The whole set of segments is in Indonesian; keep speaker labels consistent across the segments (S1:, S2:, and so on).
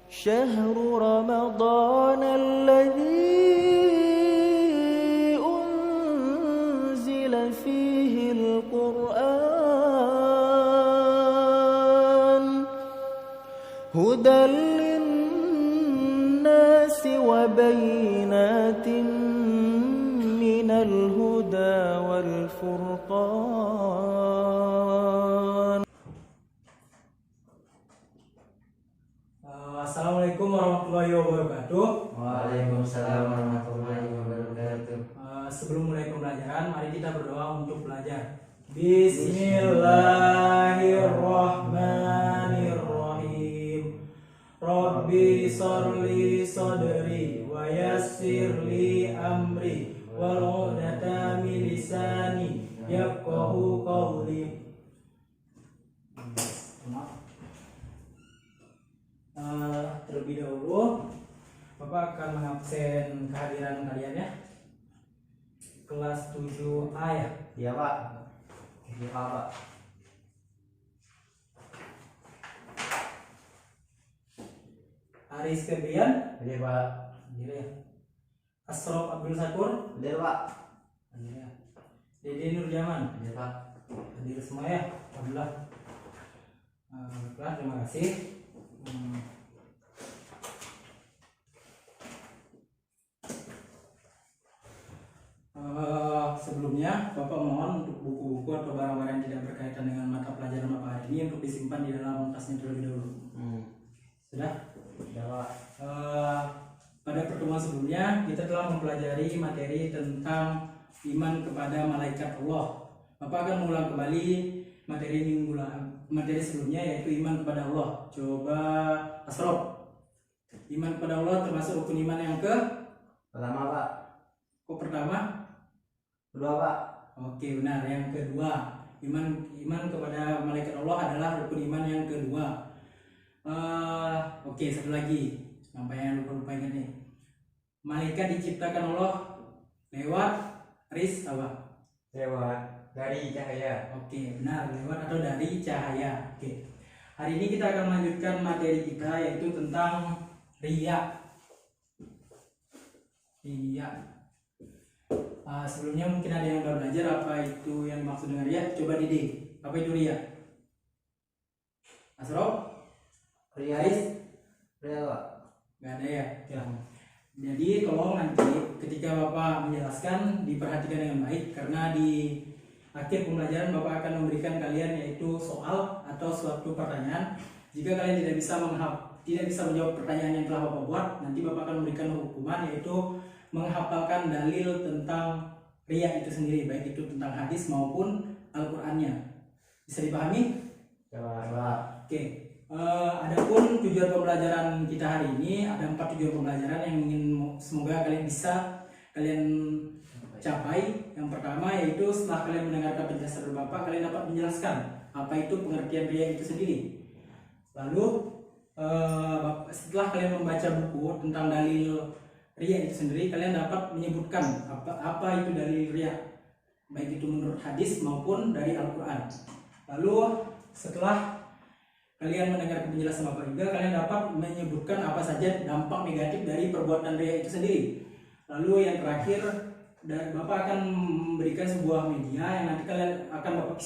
S1: شهر رمضان الذي أنزل فيه القرآن هدى للناس وبينات من الهدى والفرقان.
S2: Assalamualaikum warahmatullahi wabarakatuh.
S3: Waalaikumsalam warahmatullahi wabarakatuh.
S2: Sebelum mulai pembelajaran, mari kita berdoa untuk belajar. Bismillahirrahmanirrahim. Rabbi sholli sadri wa yassirli amri wal 'uqdatam min lisani yafqahu qawli. Terlebih dahulu Bapak akan mengabsen kehadiran kalian ya. Kelas 7A ya.
S3: Iya Pak. Iya Pak.
S2: Aris Febrian,
S3: Iya Pak.
S2: hadir ya. Asrof Abdul Sakur,
S3: Iya Pak.
S2: hadir ya. Dede Nurjaman,
S3: Iya Pak.
S2: hadir semua ya. Alhamdulillah. Baiklah, terima kasih. Sebelumnya Bapak mohon untuk buku-buku atau barang-barang yang tidak berkaitan dengan mata pelajaran Bapak hari ini untuk disimpan di dalam tasnya terlebih dahulu. Sudah?
S3: Iya Pak.
S2: Pada pertemuan sebelumnya kita telah mempelajari materi tentang iman kepada malaikat Allah. Bapak akan mengulang kembali materi sebelumnya, yaitu iman kepada Allah. Coba Asrof. Iman kepada Allah termasuk rukun iman yang
S3: Pertama Pak.
S2: kok pertama?
S3: Kedua Pak.
S2: Oke, benar. Yang kedua, iman kepada malaikat Allah adalah rukun iman yang kedua. Oke, satu lagi. Sampai yang lupa ingat nih. Malaikat diciptakan Allah lewat apa?
S3: Lewat dari cahaya.
S2: Oke, benar. Lewat atau dari cahaya. Oke. Hari ini kita akan melanjutkan materi kita, yaitu tentang riya. Sebelumnya mungkin ada yang udah belajar apa itu yang dimaksud dengan riya. Coba Dede, apa itu riya? Asrof?
S3: Ria. Ria Pak.
S2: Gak ada ya? Ya. Jadi tolong nanti ketika Bapak menjelaskan diperhatikan dengan baik, karena di akhir pembelajaran Bapak akan memberikan kalian yaitu soal atau suatu pertanyaan. Jika kalian tidak bisa menjawab pertanyaan yang telah Bapak buat, nanti Bapak akan memberikan hukuman, yaitu menghafalkan dalil tentang riya itu sendiri, baik itu tentang hadis maupun Al-Qur'annya. Bisa dipahami?
S3: Ya Pak.
S2: Oke. Adapun tujuan pembelajaran kita hari ini, ada 4 tujuan pembelajaran yang ingin semoga kalian capai. Yang pertama yaitu setelah kalian mendengarkan penjelasan dari Bapak, kalian dapat menjelaskan apa itu pengertian riya itu sendiri. Lalu setelah kalian membaca buku tentang dalil riya itu sendiri, kalian dapat menyebutkan apa itu dalil riya, baik itu menurut hadis maupun dari Al-Qur'an. Lalu setelah kalian mendengar penjelasan Bapak juga, kalian dapat menyebutkan apa saja dampak negatif dari perbuatan riya itu sendiri. Lalu yang terakhir, Bapak akan memberikan sebuah media yang nanti kalian akan Bapak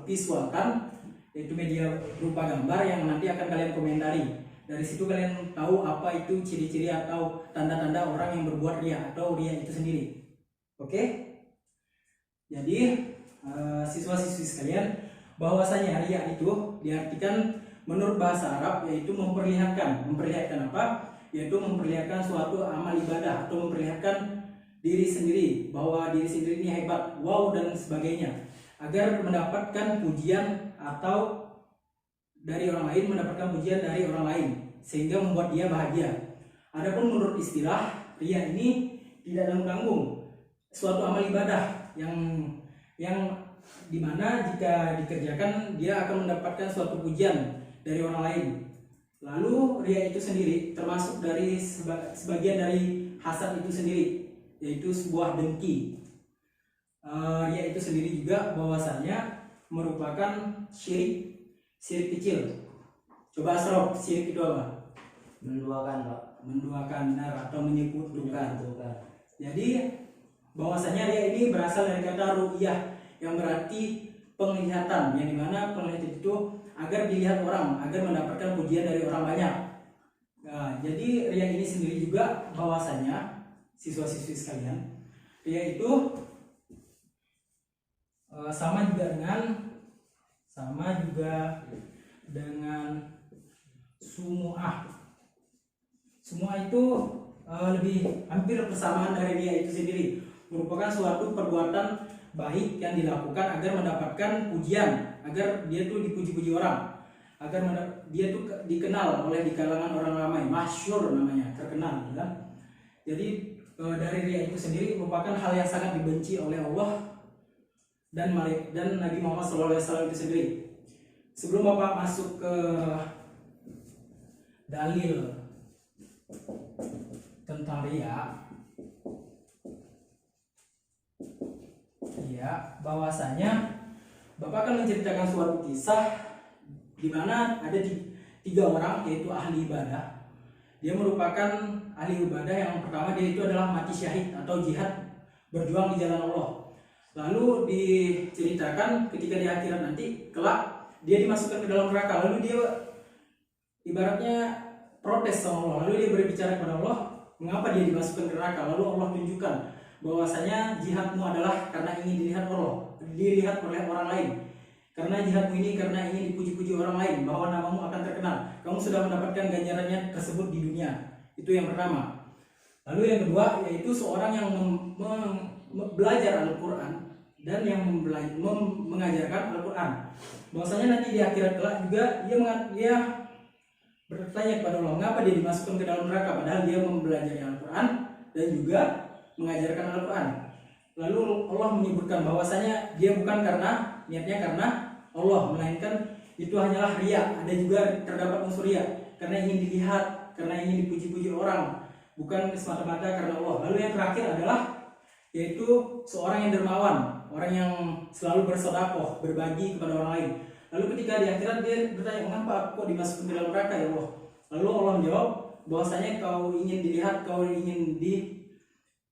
S2: visualkan, yaitu media berupa gambar yang nanti akan kalian komentari. Dari situ kalian tahu apa itu ciri-ciri atau tanda-tanda orang yang berbuat riya atau riya itu sendiri. Oke? Jadi siswa-siswi sekalian, bahwasanya riya itu diartikan menurut bahasa Arab yaitu memperlihatkan apa? Yaitu memperlihatkan suatu amal ibadah atau memperlihatkan diri sendiri, bahwa diri sendiri ini hebat, wow dan sebagainya, agar mendapatkan pujian atau dari orang lain, mendapatkan pujian dari orang lain sehingga membuat dia bahagia. Adapun menurut istilah, riya ini tidak tanggung-tanggung, suatu amal ibadah yang dimana jika dikerjakan dia akan mendapatkan suatu pujian dari orang lain. Lalu riya itu sendiri termasuk dari sebagian dari hasad itu sendiri, yaitu sebuah dengki. Riya itu sendiri juga bahwasanya merupakan syirik kecil. Coba Asrof, syirik itu apa?
S3: Menduakan Pak.
S2: Menduakan benar atau menyekutukan.
S3: Menduakan.
S2: Jadi bahwasanya ria ini berasal dari kata ru'yah yang berarti penglihatan, yang dimana penglihatan itu agar dilihat orang, agar mendapatkan pujian dari orang banyak. Nah, jadi ria ini sendiri juga bahwasanya siswa-siswi sekalian, ria itu sama juga dengan sumu'ah. Sumu'ah itu lebih hampir persamaan dari ria itu sendiri, merupakan suatu perbuatan baik yang dilakukan agar mendapatkan pujian, agar dia tuh dipuji-puji orang, agar dia tuh dikenal oleh di kalangan orang ramai, masyhur namanya, terkenal, ya. Jadi dari ria itu sendiri merupakan hal yang sangat dibenci oleh Allah dan Nabi Muhammad SAW itu sendiri. Sebelum Bapak masuk ke dalil tentang ria, ya, bahwasanya Bapak akan menceritakan suatu kisah di mana ada tiga orang, yaitu ahli ibadah. Dia merupakan ahli ibadah yang pertama, dia itu adalah mati syahid atau jihad, berjuang di jalan Allah. Lalu diceritakan ketika di akhirat nanti kelak dia dimasukkan ke dalam neraka. Lalu dia ibaratnya protes sama Allah. Lalu dia berbicara kepada Allah, mengapa dia dimasukkan ke neraka. Lalu Allah tunjukkan bahwasanya jihadmu adalah karena ingin dilihat oleh orang lain. Karena jihadmu ini karena ingin dipuji-puji orang lain, bahwa namamu akan terkenal. Kamu sudah mendapatkan ganjarannya tersebut di dunia. Itu yang pertama. Lalu yang kedua, yaitu seorang yang belajar Al-Quran dan yang mengajarkan Al-Quran. Bahwasanya nanti di akhirat kelak juga dia bertanya kepada Allah, mengapa dia dimasukkan ke dalam neraka padahal dia mempelajari Al-Quran dan juga mengajarkan Al-Quran. Lalu Allah menyebutkan bahwasanya dia bukan niatnya karena Allah, melainkan itu hanyalah ria. Ada juga terdapat unsur ria, karena ingin dilihat, karena ingin dipuji-puji orang, bukan semata-mata karena Allah. Lalu yang terakhir adalah yaitu seorang yang dermawan, orang yang selalu bersedekah, berbagi kepada orang lain. Lalu ketika di akhirat dia bertanya, mengapa aku dimasukkan ke dalam neraka ya Allah? Lalu Allah menjawab bahwasanya kau ingin dilihat, kau ingin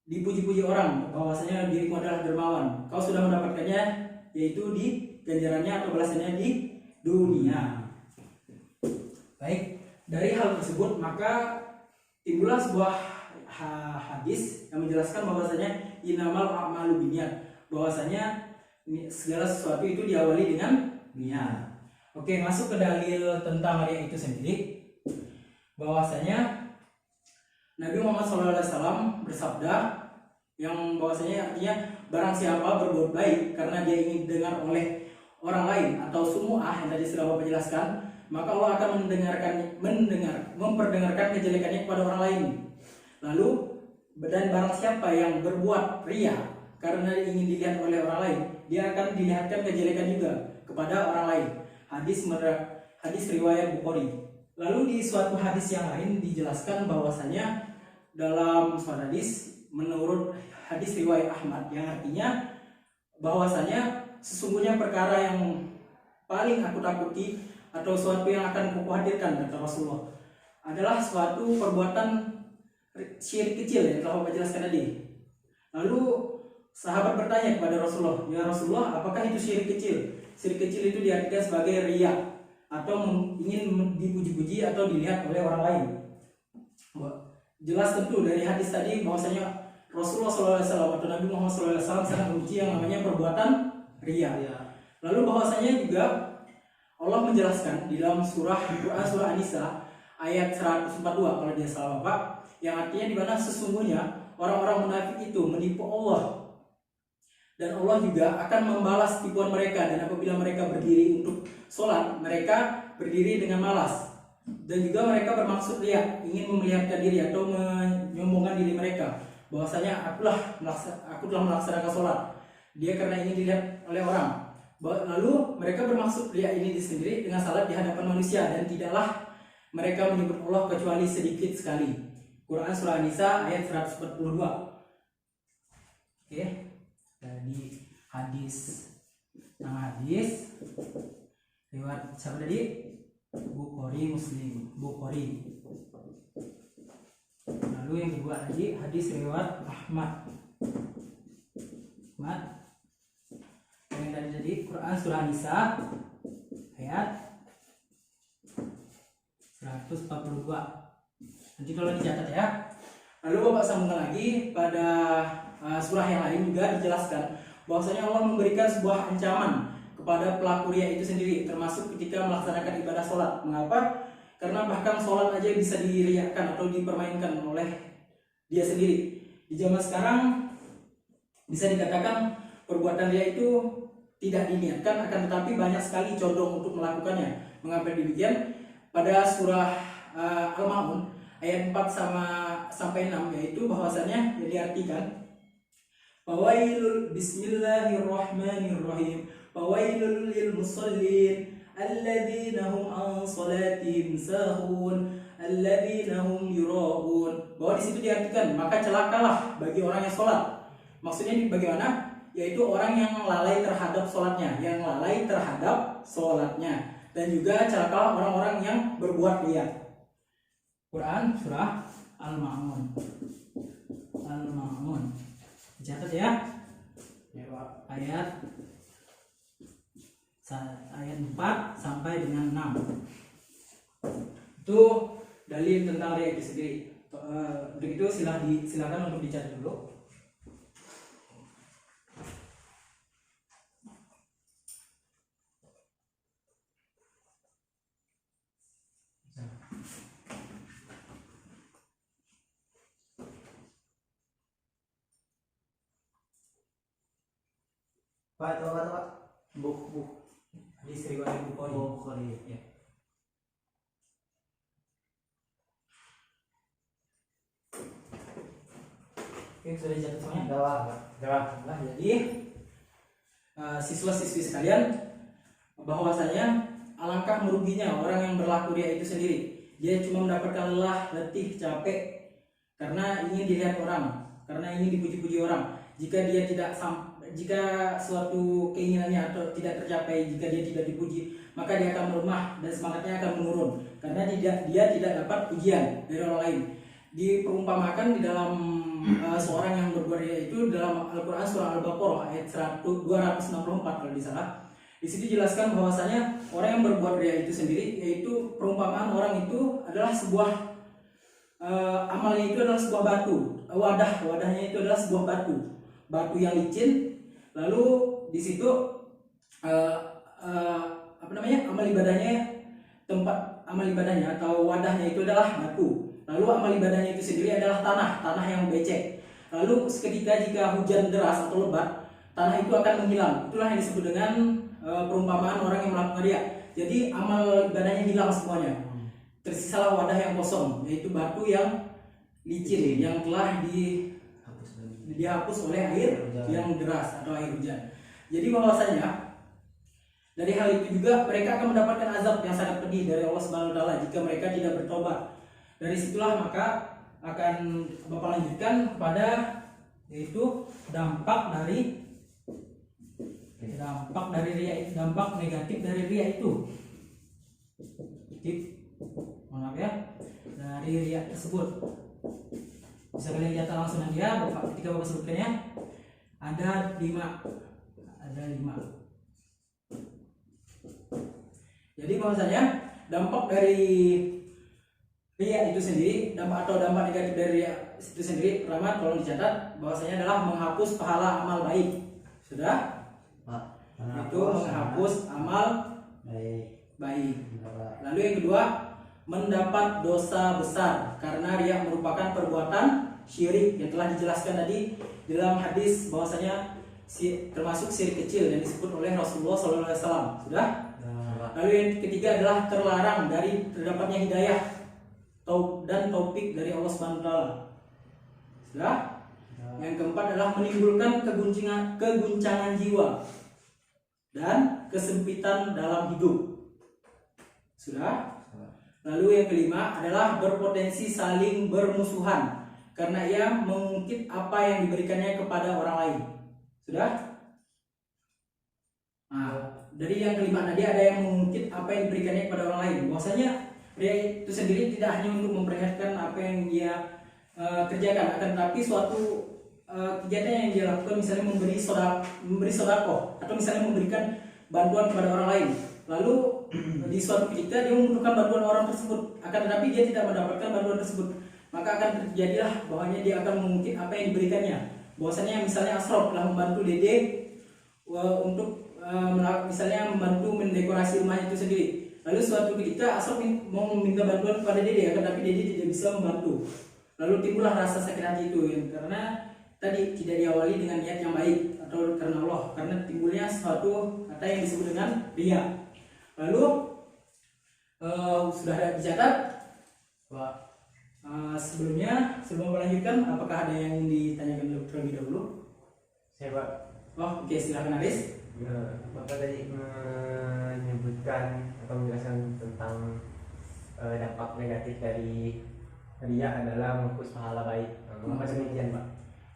S2: dipuji-puji orang, bahwasanya dirimu adalah dermawan. Kau sudah mendapatkannya, yaitu di ganjarannya atau balasannya di dunia. Baik, dari hal tersebut maka timbullah sebuah hadis yang menjelaskan bahwasanya innamal a'malu binniyat, bahwasanya segala sesuatu itu diawali dengan niat. Oke, masuk ke dalil tentang ria itu sendiri, bahwasanya Nabi Muhammad SAW bersabda yang bahwasanya artinya barang siapa berbuat baik karena dia ingin didengar oleh orang lain atau sumu'ah yang tadi sudah Bapak jelaskan, maka Allah akan memperdengarkan kejelekannya kepada orang lain. Lalu dan barang siapa yang berbuat ria karena ingin dilihat oleh orang lain, dia akan dilihatkan kejelekan juga kepada orang lain. Hadis riwayat Bukhari. Lalu di suatu hadis yang lain dijelaskan bahwasanya dalam suatu hadis menurut hadis riwayat Ahmad, yang artinya bahwasanya sesungguhnya perkara yang paling aku takuti atau suatu yang akan kuhadirkan, kata Rasulullah, adalah suatu perbuatan syirik kecil yang telah Bapak jelaskan tadi. Lalu sahabat bertanya kepada Rasulullah, ya Rasulullah, apakah itu syirik kecil? Syirik kecil itu diartikan sebagai riya atau ingin dipuji-puji atau dilihat oleh orang lain. Jelas tentu dari hadis tadi bahwasanya Rasulullah SAW atau Nabi Muhammad SAW sangat membenci yang namanya perbuatan riya. Lalu bahwasanya juga Allah menjelaskan di dalam surah An-Nisa ayat 142 kalau dia salah Bapak, yang artinya di mana sesungguhnya orang-orang munafik itu menipu Allah, dan Allah juga akan membalas tipuan mereka. Dan apabila mereka berdiri untuk sholat, mereka berdiri dengan malas, dan juga mereka bermaksud ria, ingin memelihatkan diri atau menyombongkan diri mereka bahwasanya aku telah melaksanakan sholat, dia karena ingin dilihat oleh orang. Lalu mereka bermaksud ria ini sendiri dengan salat di hadapan manusia, dan tidaklah mereka menyebut Allah kecuali sedikit sekali. Quran surah An-Nisa ayat 142. Oke, dari hadis riwayat siapa tadi? Bukhari, Muslim. Bukhari. yang kedua tadi hadis riwayat Ahmad. Yang tadi Quran surah Nisa ayat 142. Nanti kalau dicatat ya. Lalu Bapak sambungkan lagi pada surah yang lain juga dijelaskan bahwasanya Allah memberikan sebuah ancaman kepada pelaku riya itu sendiri, termasuk ketika melaksanakan ibadah sholat. Mengapa? Karena bahkan sholat aja bisa diriakan atau dipermainkan oleh dia sendiri. Di zaman sekarang bisa dikatakan perbuatan riya itu tidak diniatkan, akan tetapi banyak sekali condong untuk melakukannya. Mengapa demikian? Pada surah Al-Ma'un ayat 4 sampai 6 yaitu bahwasanya diartikan Fawailul bismillahirrahmanirrahim Fawailul lil musallin alladzina hum an salatihim sahun alladzina hum yura'un. Bahwa di situ diartikan maka celakalah bagi orang yang sholat. Maksudnya bagaimana? Yaitu orang yang lalai terhadap sholatnya, dan juga celakalah orang-orang yang berbuat riya. Quran surah Al-Ma'un. Dicatat ya. Ayat 4 sampai dengan 6. Itu dalil tentang riya itu sendiri. Untuk itu silakan untuk dicatat dulu.
S3: Pak, itu apa tuh, Pak?
S2: Buk hadis riwayat Bukhari.
S3: Bukhari.
S2: Ya. Oke, sudah dicatat semuanya?
S3: Jawab.
S2: Nah, jadi siswa-siswi sekalian, bahwasanya alangkah meruginya orang yang berlaku riya itu sendiri. Dia cuma mendapatkan lelah, letih, capek karena ingin dilihat orang, karena ingin dipuji-puji orang. Jika suatu keinginannya atau tidak tercapai, jika dia tidak dipuji, maka dia akan melemah dan semangatnya akan menurun karena dia tidak dapat pujian dari orang lain. Diperumpamakan di dalam seorang yang berbuat riya itu dalam Al-Quran surah Al-Baqarah ayat 264 kalau tidak salah. Di situ dijelaskan bahwasanya orang yang berbuat riya itu sendiri, yaitu perumpamaan orang itu adalah sebuah amalnya itu adalah sebuah batu, wadahnya itu adalah sebuah batu yang licin. Lalu di situ tempat amal ibadahnya atau wadahnya itu adalah batu. Lalu amal ibadahnya itu sendiri adalah tanah yang becek. Lalu seketika jika hujan deras atau lebat, tanah itu akan menghilang. Itulah yang disebut dengan perumpamaan orang yang melakukan riya. Jadi amal ibadahnya hilang semuanya. Tersisalah wadah yang kosong, yaitu batu yang licin yang telah dihapus oleh air yang deras atau air hujan. Jadi bahwasanya dari hal itu juga mereka akan mendapatkan azab yang sangat pedih dari Allah Subhanahu wa taala jika mereka tidak bertobat. Dari situlah maka akan Bapak lanjutkan kepada yaitu dampak negatif dari riya itu. Dari riya tersebut. Bisa kalian catat langsung aja ketika Bapak sebutkannya. Ada 5. Jadi bahwasanya dampak dari riya itu sendiri, dampak negatif dari riya itu sendiri, pertama tolong dicatat bahwasanya adalah menghapus pahala amal baik. Sudah? Itu menghapus amal baik. Lalu yang kedua, mendapat dosa besar karena riya merupakan perbuatan syirik yang telah dijelaskan tadi dalam hadis bahwasanya termasuk syirik kecil yang disebut oleh Rasulullah SAW. Sudah? Lalu yang ketiga adalah terlarang dari terdapatnya hidayah dan taufik dari Allah SWT. Sudah? Yang keempat adalah menimbulkan keguncangan jiwa dan kesempitan dalam hidup. Sudah? Lalu yang kelima adalah berpotensi saling bermusuhan karena ia mengungkit apa yang diberikannya kepada orang lain. Sudah? Nah, dari yang kelima tadi ada yang mengungkit apa yang diberikannya kepada orang lain. Bahwasanya riya itu sendiri tidak hanya untuk memperlihatkan apa yang dia kerjakan, akan tetapi suatu kegiatan yang dia lakukan, misalnya memberi sodako atau misalnya memberikan bantuan kepada orang lain, lalu di suatu ketika dia membutuhkan bantuan orang tersebut, akan tetapi dia tidak mendapatkan bantuan tersebut, maka akan terjadilah bahwanya dia akan mengungkit apa yang diberikannya. Bahwasanya misalnya Asrof telah membantu Dede untuk misalnya membantu mendekorasi rumah itu sendiri, lalu suatu ketika Asrof mau meminta bantuan kepada Dede, akan tetapi Dede tidak bisa membantu, lalu timbullah rasa sakit hati itu ya, karena tadi tidak diawali dengan niat yang baik atau karena Allah, karena timbulnya suatu kata yang disebut dengan riya. Lalu sudah ada dicatat Pak. Sebelum melanjutkan, apakah ada yang ditanyakan terlebih dahulu?
S3: Saya Pak.
S2: Oh, oke, silakan Aris.
S3: Bapak tadi menyebutkan atau menjelaskan tentang dampak negatif dari ria adalah menghapus pahala baik. Mengapa demikian Pak?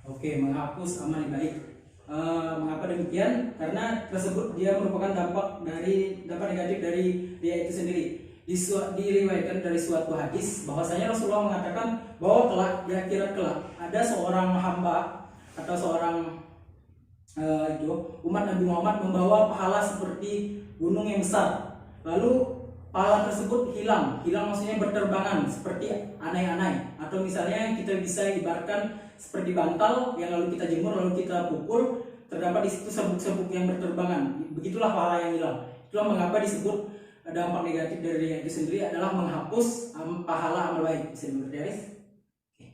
S2: Oke, menghapus amal baik. Mengapa demikian? Karena tersebut dia merupakan dampak negatif dari ria itu sendiri. Diriwayatkan dari suatu hadis bahwasanya Rasulullah mengatakan bahwa kelak di akhirat kelak ada seorang hamba atau seorang umat Nabi Muhammad membawa pahala seperti gunung yang besar. Lalu pahala tersebut hilang maksudnya berterbangan seperti anai-anai, atau misalnya kita bisa ibaratkan seperti bantal yang lalu kita jemur lalu kita pukul, terdapat di situ sabuk-sabuk yang berterbangan. Begitulah pahala yang hilang. Itulah mengapa disebut dampak negatif dari itu sendiri adalah menghapus pahala amal baik. Bisa dimengerti, Aris? Oke.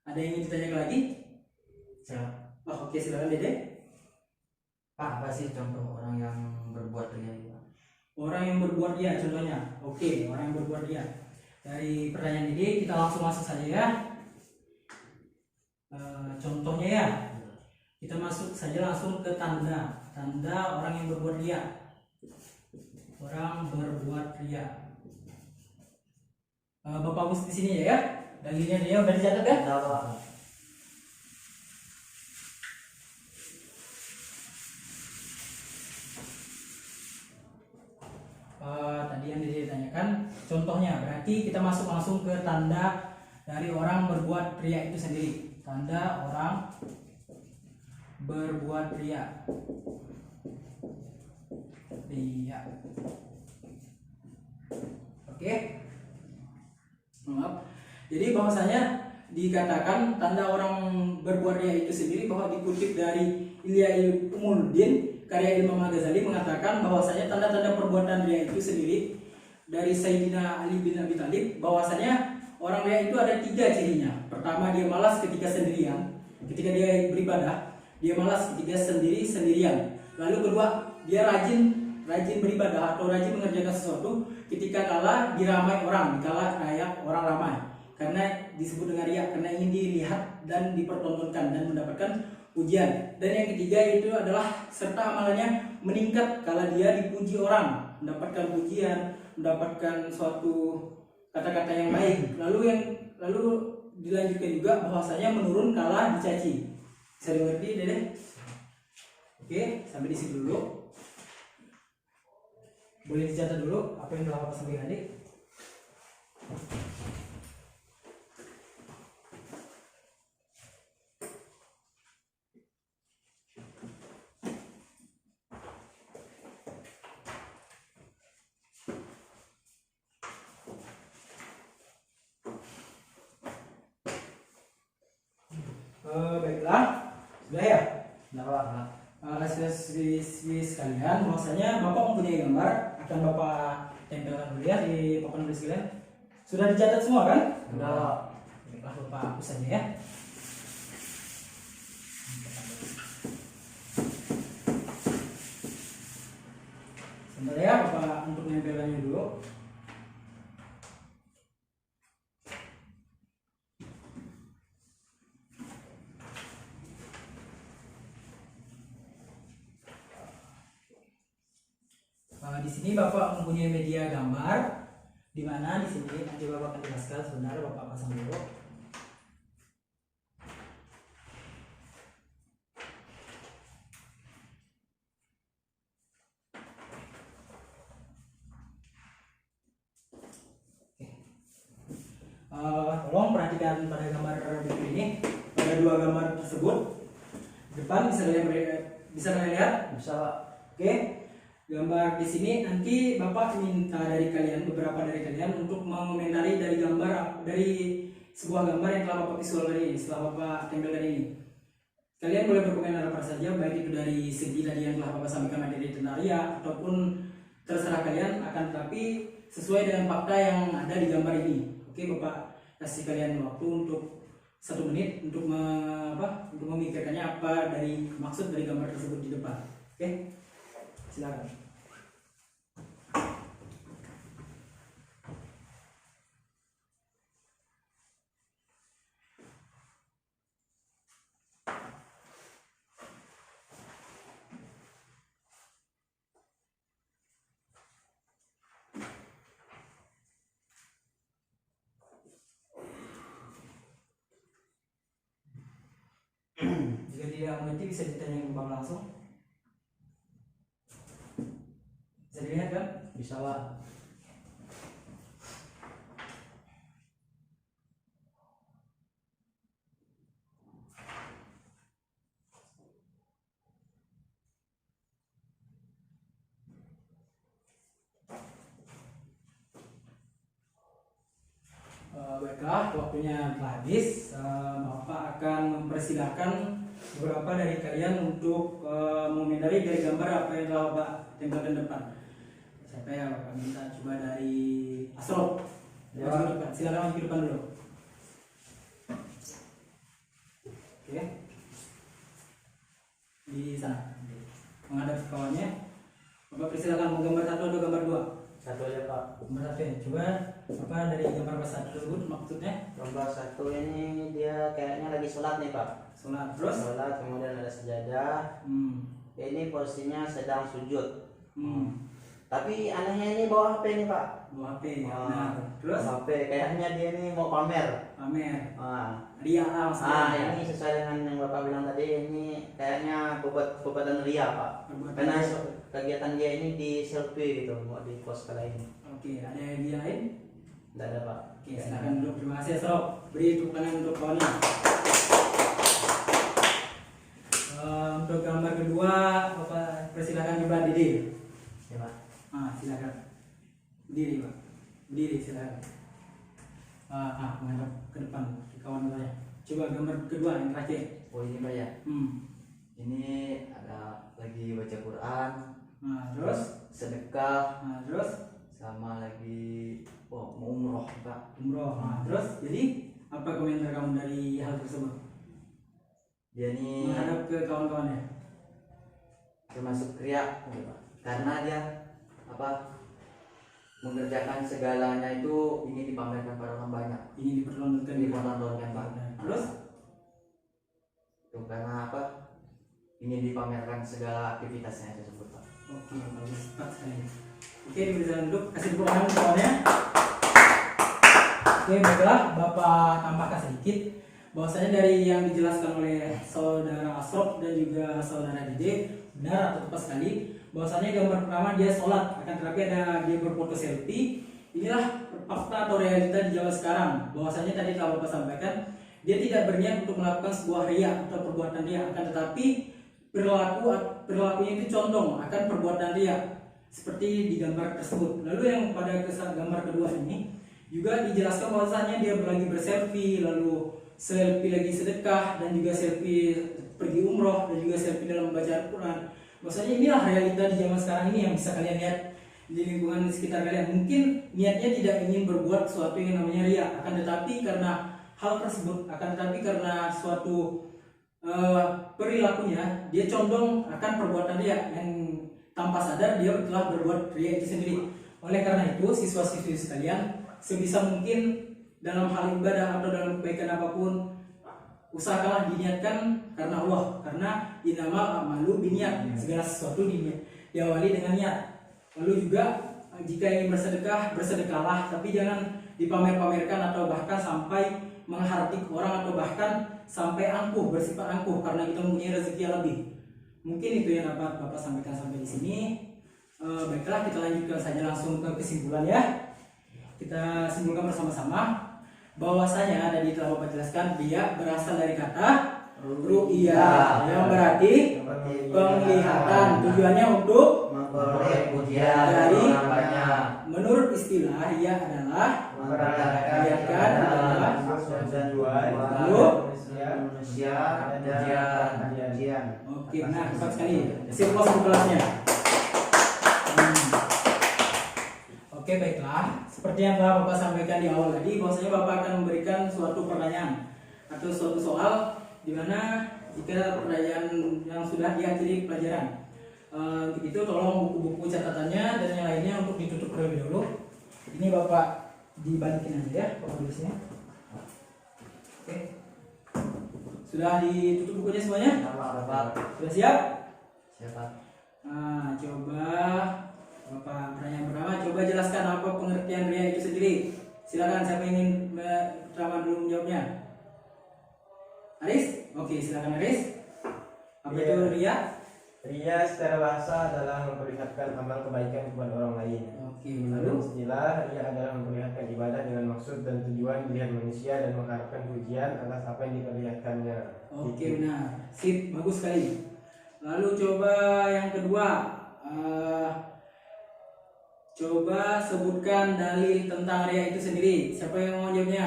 S2: Ada yang ingin ditanyakan lagi? Oke, silakan Dede.
S4: Pak, apa sih contoh orang yang berbuat ria itu?
S2: Orang yang berbuat ria contohnya. Oke, orang yang berbuat ria. Dari pertanyaan ini kita langsung masuk saja ya. Contohnya ya, kita masuk saja langsung ke tanda orang yang berbuat ria. Orang berbuat ria. Bapak Gus di sini ya. Dalilnya dia udah dicatat ya? Tadi yang ditanyakan contohnya, berarti kita masuk langsung ke tanda dari orang berbuat ria itu sendiri. Tanda orang berbuat ria. Oke. Maaf. Jadi bahwasanya dikatakan tanda orang berbuat ria itu sendiri bahwa dikutip dari Ilya Ulumuddin karya Imam Al-Ghazali mengatakan bahwasanya tanda-tanda perbuatan ria itu sendiri dari Sayyidina Ali bin Abi Thalib, bahwasanya orang ria itu ada 3 cirinya. Pertama, dia malas ketika sendirian, ketika dia beribadah, dia malas ketika sendirian. Lalu kedua, dia rajin beribadah atau rajin mengerjakan sesuatu ketika kala diramai orang, kala rakyat orang ramai. Karena disebut dengan ria, karena ingin dilihat dan dipertontonkan dan mendapatkan pujian. Dan yang ketiga itu adalah serta amalannya meningkat kala dia dipuji orang, mendapatkan pujian, mendapatkan suatu kata-kata yang baik. Lalu dilanjutkan juga bahwasanya menurun kala dicaci. Bisa dimengerti, Dede? Oke, sampai di situ dulu. Boleh dicatat dulu apa yang telah Bapak sampaikan tadi. Baiklah, sudah ya? Siswi sekalian, bahwasanya Bapak mempunyai gambar, akan Bapak tempelkan dulu ya di papan tulis kalian. Sudah dicatat semua kan?
S4: Sudah.
S2: Baiklah, Bapak hapus saja ya. Sebentar ya, Bapak untuk menempelkannya dulu. Di sini Bapak mempunyai media gambar, di mana di sini nanti Bapak akan jelaskan. Sebentar, Bapak pasang dulu. Tolong perhatikan pada gambar berikut ini. Pada dua gambar tersebut, depan bisa kalian lihat?
S3: Bisa Pak.
S2: Oke. Gambar di sini nanti Bapak minta dari kalian, beberapa dari kalian untuk mengomentari dari sebuah gambar yang telah Bapak visual tadi ini, setelah Bapak tempel tadi ini. Kalian boleh berkomentar apa saja, baik itu dari segi tadi yang telah Bapak sampaikan materi tentang ria ataupun terserah kalian, akan tetapi sesuai dengan fakta yang ada di gambar ini. Oke, Bapak kasih kalian waktu untuk 1 menit untuk untuk memikirkannya apa dari maksud dari gambar tersebut di depan. Oke, silakan. Jika tidak mengerti bisa ditanya ke Bapak langsung. Bisa dilihat kan?
S3: Bisa Pak.
S2: Baiklah, waktunya telah habis. Bapak akan mempersilahkan beberapa dari kalian untuk mengomentari dari gambar apa yang telah Bapak tempelkan depan. Siapa ya? Bapak minta coba dari Asrop.
S3: Ya.
S2: Maju ke depan. Silakan maju ke depan dulu. Oke. Di sana. Menghadap ke kawannya. Bapak persilakan mau gambar 1 atau gambar 2?
S3: 1 aja Pak.
S2: Gambar 1 ya. Coba apa dari gambar 1 tersebut maksudnya?
S3: Gambar 1 ini dia kayaknya lagi sholat nih Pak.
S2: Sholat terus?
S3: Sholat, kemudian ada sejadah. Ini posisinya sedang sujud. Tapi anehnya ini bawa HP nih Pak.
S2: Bawa HP. Nah, terus?
S3: HP kayaknya dia ini mau pamer.
S2: Pamer.
S3: Ah,
S2: Ria lah maksudnya.
S3: ini sesuai dengan yang Bapak bilang tadi, ini kayaknya perbuatan ria Pak. Karena kegiatan dia ini di selfie gitu, mau di post kali ini.
S2: Oke, ada yang dia lain?
S3: Tidak ada Pak.
S2: Oke, silakan duduk. Terima kasih Asrop. Beri tepuk tangan untuk kawannya. Untuk gambar kedua, Bapak persilakan coba Didi.
S3: Ya Pak.
S2: Silakan. Berdiri Pak. Berdiri silakan. Menghadap ke depan ke kawan saya. Coba gambar kedua yang terakhir.
S3: Oh ini Pak ya. Ini ada lagi baca Quran.
S2: Terus
S3: sedekah.
S2: Terus
S3: Sama lagi mau umroh Pak.
S2: umroh. Terus jadi apa komentar kamu dari hal tersebut?
S3: Dia ini
S2: Menghadap ke kawan-kawannya.
S3: termasuk ria Pak. Karena dia mengerjakan segalanya itu ingin dipamerkan pada orang banyak.
S2: Ingin dipertontonkan.
S3: Dipertontonkan Pak.
S2: Terus
S3: Itu karena ingin dipamerkan segala aktivitasnya tersebut Pak.
S2: oke, bagus, tepat sekali. Oke, bisa duduk, kasih tepuk tangan kawannya. Oke, baiklah, Bapak tambahkan sedikit bahwasanya dari yang dijelaskan oleh saudara Asrop dan juga saudara Dede benar atau tepat sekali bahwasanya gambar pertama dia sholat, akan tetapi ada dia berfoto selfie. Inilah fakta atau realita di zaman sekarang bahwasanya tadi telah Bapak sampaikan dia tidak berniat untuk melakukan sebuah ria atau perbuatan ria, akan tetapi perilakunya itu condong akan perbuatan ria seperti di gambar tersebut. Lalu yang pada gambar kedua ini juga dijelaskan bahwasanya dia lagi berselfie, lalu selfie lagi sedekah, dan juga selfie pergi umroh, dan juga selfie dalam membaca Al-Quran. Bahwasanya inilah realita di zaman sekarang ini yang bisa kalian lihat di lingkungan sekitar kalian. Mungkin niatnya tidak ingin berbuat sesuatu yang namanya ria, akan tetapi karena hal tersebut, akan tetapi karena suatu perilakunya dia condong akan perbuatan ria yang tanpa sadar dia telah berbuat ria itu sendiri. Oleh karena itu siswa-siswi sekalian, sebisa mungkin dalam hal ibadah atau dalam kebaikan apapun, usahakanlah diniatkan karena Allah, karena innamal a'malu binniyat, segala sesuatu diawali dengan niat. Lalu juga jika ingin bersedekah, bersedekahlah, tapi jangan dipamer-pamerkan atau bahkan sampai menghardik orang atau bahkan sampai angkuh, bersifat angkuh karena kita mempunyai rezeki yang lebih. Mungkin itu yang dapat Bapak sampaikan sampai di sini. Baiklah, kita lanjutkan saja langsung ke kesimpulan ya. Kita simpulkan bersama-sama bahwasanya tadi telah Bapak jelaskan riya berasal dari kata ru'ya yang berarti penglihatan. Tujuannya untuk
S3: memperoleh
S4: Pujian
S2: Dari-
S4: orang banyak.
S2: menurut istilah riya adalah
S3: memperlihatkan
S2: adalah
S3: tujuan
S2: Lalu?
S3: manusia
S4: Pujian.
S3: pujian.
S2: oke, nah cepat sekali. Sirkus untuk kelasnya. Oke, baiklah. Seperti yang telah Bapak sampaikan di awal tadi, bahwasanya Bapak akan memberikan suatu pertanyaan atau suatu soal di mana jika pertanyaan yang sudah diakhiri pelajaran. Untuk itu tolong buku-buku catatannya dan yang lainnya untuk ditutup terlebih dahulu. Ini Bapak dibalikin aja ya, Bapak di sini. Oke. Sudah ditutup bukunya semuanya?
S4: Bapak,
S2: Sudah siap?
S4: siapa?
S2: Nah, coba Bapak pertanyaan pertama, coba jelaskan apa pengertian riya itu sendiri. Silakan, siapa yang ingin pertama dulu menjawabnya? Aris? Oke, silakan Aris. Apa
S5: Iya.
S2: itu riya?
S5: Ria secara bahasa adalah memperlihatkan amal kebaikan kepada orang lain.
S2: Oke,
S5: Menurut
S2: lalu
S5: istilah, ria adalah memperlihatkan ibadah dengan maksud dan tujuan dilihat manusia dan mengharapkan pujian atas apa yang diperlihatkannya.
S2: oke,
S5: Gitu.
S2: benar. Sip, bagus sekali. Lalu coba yang kedua, coba sebutkan dalil tentang riya itu sendiri. Siapa yang mau jawabnya?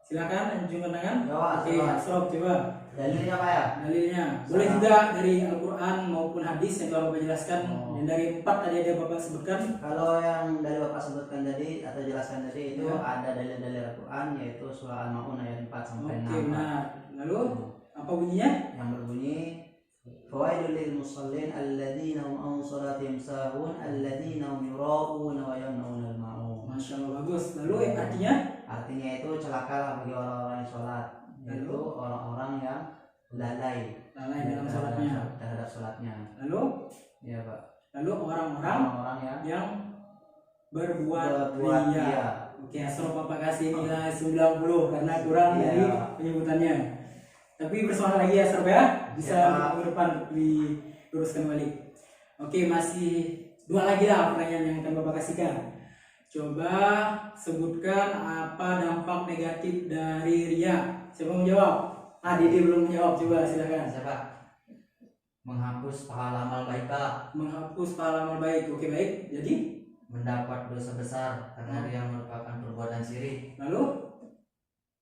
S2: Silakan, acungkan tangan.
S3: Coba,
S2: Oke,
S3: coba.
S2: Asrof, coba.
S3: Dalilnya apa ya?
S2: Dalilnya boleh
S3: Sama.
S2: juga dari Al-Quran maupun hadis yang telah Bapak jelaskan. Dan dari 4 tadi ada Bapak sebutkan.
S3: Kalau yang dari Bapak sebutkan tadi atau jelaskan tadi itu
S2: Ya.
S3: ada dalil-dalil Al-Quran yaitu surah Al-Maun ayat 4 sampai
S2: Oke,
S3: 6.
S2: benar. Lalu apa bunyinya?
S3: Yang berbunyi fawailul lil musallin alladzina hum an salatihim sahun alladzina hum yura'una wa yamna'una al-ma'un.
S2: Masya Allah, bagus. Lalu artinya?
S3: Artinya itu celakalah bagi orang-orang yang sholat, yaitu orang-orang yang lalai
S2: Lalai dalam sholatnya.
S3: terhadap sholatnya.
S2: Lalu?
S3: Ya Pak.
S2: Lalu orang-orang
S3: Orang-orang
S2: yang berbuat
S3: berbuat
S2: riya.
S3: riya.
S2: Oke, Asrof Bapak kasih nilai 90 karena kurang
S3: Iya.
S2: dari penyebutannya. Tapi bersemangat lagi ya Asrof ya. Bisa
S3: Ya.
S2: minggu depan diluruskan balik. Oke, masih 2 lagi lah pertanyaan yang akan Bapak kasihkan. Coba sebutkan apa dampak negatif dari riya. Siapa mau jawab? Dede belum menjawab. Coba silakan.
S4: Siapa? Menghapus pahala amal baik, Pak.
S2: Menghapus pahala amal baik. Oke, baik. Jadi,
S4: Mendapat dosa besar karena dia merupakan perbuatan syirik.
S2: lalu?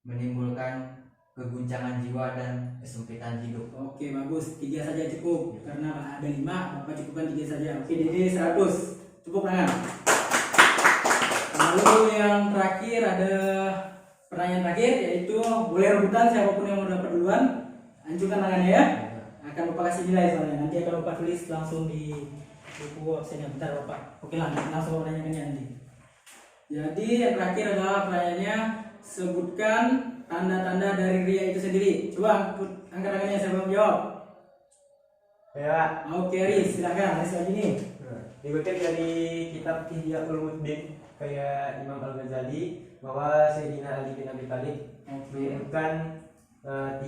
S4: Menimbulkan keguncangan jiwa dan kesempitan hidup.
S2: Oke, bagus. 3 saja cukup. Karena ada 5, Bapak cukupkan 3 saja. Oke, Dede 100. Cukup tangan. Lalu yang terakhir ada pertanyaan terakhir, yaitu boleh rebutan siapapun yang mau dapat duluan. Hancurkan tangannya ya. Akan Bapak kasih nilai soalnya. Nanti akan Bapak tulis langsung di buku absennya. Bentar Bapak. Oke lah, langsung pertanyaannya nanti. Jadi yang terakhir adalah pertanyaannya, sebutkan tanda-tanda dari riya itu sendiri. Coba angkat tangannya, siapa yang menjawab?
S5: Ya,
S2: Oke, Aris, silakan. Aris lagi nih.
S5: dikutip dari kitab Ihya Ulumuddin kayak Imam Al-Ghazali bahwa Sayyidina Ali bin Abi Thalib menyebutkan 3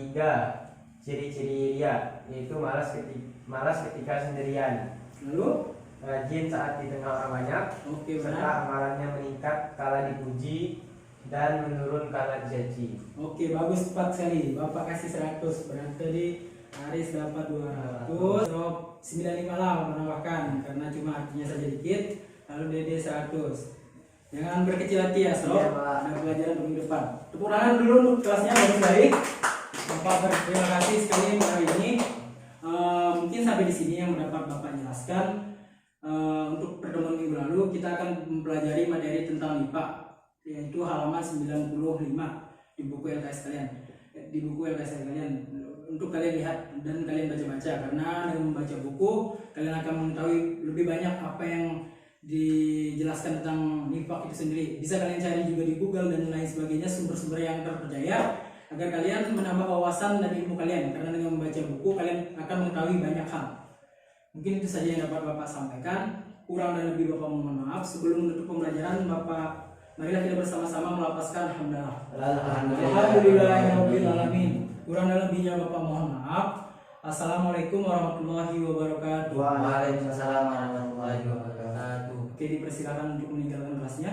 S5: ciri-ciri ria, yaitu malas ketika sendirian,
S2: Lalu,
S5: rajin saat di tengah orang banyak,
S2: oke,
S5: serta
S2: benar.
S5: amalannya meningkat kala dipuji dan menurun kala dicaci.
S2: Oke, bagus, tepat sekali. Bapak kasih 100. Berarti tadi Aris dapat 200. Rob 95 lah menambahkan karena cuma artinya saja dikit. Lalu Dede 100. Jangan berkecil hati ya, Sob.
S3: Iya, Pak.
S2: Ada pelajaran minggu depan. Tepuk tangan dulu untuk kelasnya bagus baik. Bapak berterima kasih sekali untuk hari ini. Mungkin sampai di sini yang mendapat Bapak jelaskan. Untuk pertemuan minggu lalu kita akan mempelajari materi tentang MIPA, yaitu halaman 95 di buku LKS kalian. Di buku LKS kalian untuk kalian lihat dan kalian baca-baca, karena dengan membaca buku kalian akan mengetahui lebih banyak apa yang dijelaskan tentang nifak itu sendiri. Bisa kalian cari juga di Google dan lain sebagainya, sumber-sumber yang terpercaya, agar kalian menambah wawasan dan ilmu kalian, karena dengan membaca buku kalian akan mengetahui banyak hal. Mungkin itu saja yang dapat Bapak sampaikan. Kurang dan lebih Bapak mohon maaf. Sebelum menutup pembelajaran, Bapak, marilah kita bersama-sama melapaskan alhamdulillah. Alhamdulillahirabbil alamin. Kurang dan lebihnya Bapak mohon maaf. Assalamualaikum warahmatullahi wabarakatuh.
S4: Waalaikumsalam warahmatullahi wabarakatuh.
S2: Oke, dipersilakan untuk meninggalkan kelasnya.